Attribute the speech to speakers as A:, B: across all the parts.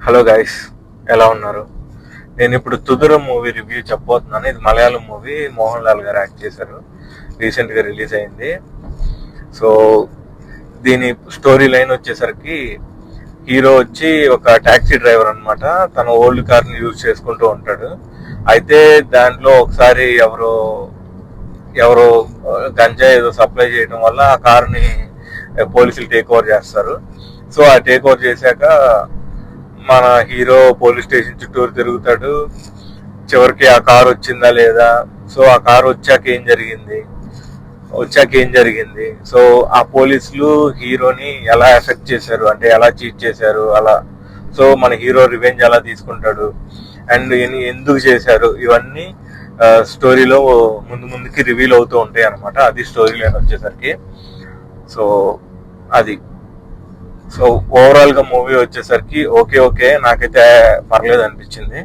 A: Hello guys, ఎలా ఉన్నారు? నేను ఇప్పుడు తుదురం మూవీ రివ్యూ చెప్పబోతున్నాను. ఇది మలయాళం మూవీ, మోహన్ లాల్ గారు యాక్ట్ చేశారు, రీసెంట్గా రిలీజ్ అయింది. సో దీని స్టోరీ లైన్ వచ్చేసరికి హీరో వచ్చి ఒక ట్యాక్సీ డ్రైవర్ అనమాట. తన ఓల్డ్ కార్ని యూజ్ చేసుకుంటూ ఉంటాడు. అయితే దాంట్లో ఒకసారి ఎవరో గంజా ఏదో సప్లై చేయడం వల్ల ఆ కార్ని పోలీసులు టేక్ ఓవర్ చేస్తారు. సో ఆ టేక్ ఓవర్ చేశాక మన హీరో పోలీస్ స్టేషన్ చుట్టూరు తిరుగుతాడు. చివరికి ఆ కారు వచ్చిందా లేదా, సో ఆ కారు వచ్చాక ఏం జరిగింది, సో ఆ పోలీసులు హీరోని ఎలా ఎఫెక్ట్ చేశారు, అంటే ఎలా చీట్ చేశారు అలా. సో మన హీరో రివెంజ్ ఎలా తీసుకుంటాడు అండ్ ఎందుకు చేశారు, ఇవన్నీ స్టోరీలో ముందుకి రివీల్ అవుతూ ఉంటాయి అనమాట. అది స్టోరీ లైన్ వచ్చేసరికి. సో అది సో ఓవరాల్ గా మూవీ వచ్చేసరికి ఓకే నాకైతే పర్లేదు అనిపించింది.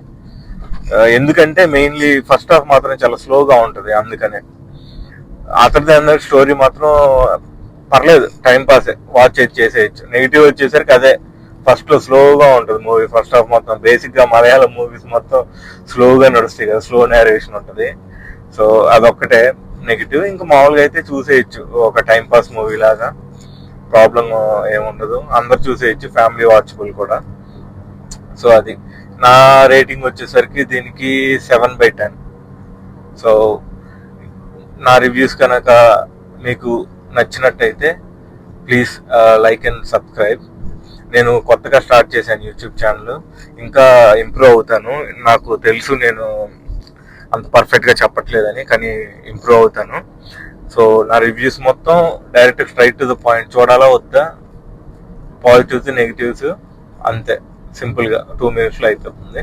A: ఎందుకంటే మెయిన్లీ ఫస్ట్ హాఫ్ మాత్రం చాలా స్లోగా ఉంటుంది. అందుకనే అతడిది అందరి స్టోరీ మాత్రం పర్లేదు, టైం పాస్ వాచ్ చేసేయచ్చు. నెగిటివ్ వచ్చేసరికి అదే, ఫస్ట్ లో స్లోగా ఉంటుంది మూవీ. ఫస్ట్ హాఫ్ మొత్తం బేసిక్ గా మలయాళం మూవీస్ మొత్తం స్లోగా నడుస్తాయి కదా, స్లో నేరేషన్ ఉంటుంది. సో అదొక్కటే నెగిటివ్. ఇంకా మామూలుగా అయితే చూసేయచ్చు, ఒక టైం పాస్ మూవీ లాగా. ప్రాబ్లం ఏముండదు, అందరు చూసేయచ్చు, ఫ్యామిలీ వాచబుల్ కూడా. సో అది నా రేటింగ్ వచ్చేసరికి దీనికి 7/10. సో నా రివ్యూస్ కనుక మీకు నచ్చినట్టయితే ప్లీజ్ లైక్ అండ్ సబ్స్క్రైబ్. నేను కొత్తగా స్టార్ట్ చేశాను యూట్యూబ్ ఛానల్, ఇంకా ఇంప్రూవ్ అవుతాను. నాకు తెలుసు నేను అంత పర్ఫెక్ట్గా చెప్పట్లేదని, కానీ ఇంప్రూవ్ అవుతాను. సో నా రివ్యూస్ మొత్తం direct straight to the point, చూడాలా వద్దా, పాజిటివ్స్ నెగిటివ్స్ అంతే, సింపుల్గా 2 minutes అయిపోతుంది.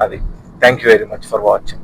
A: అది. Thank you very much for watching.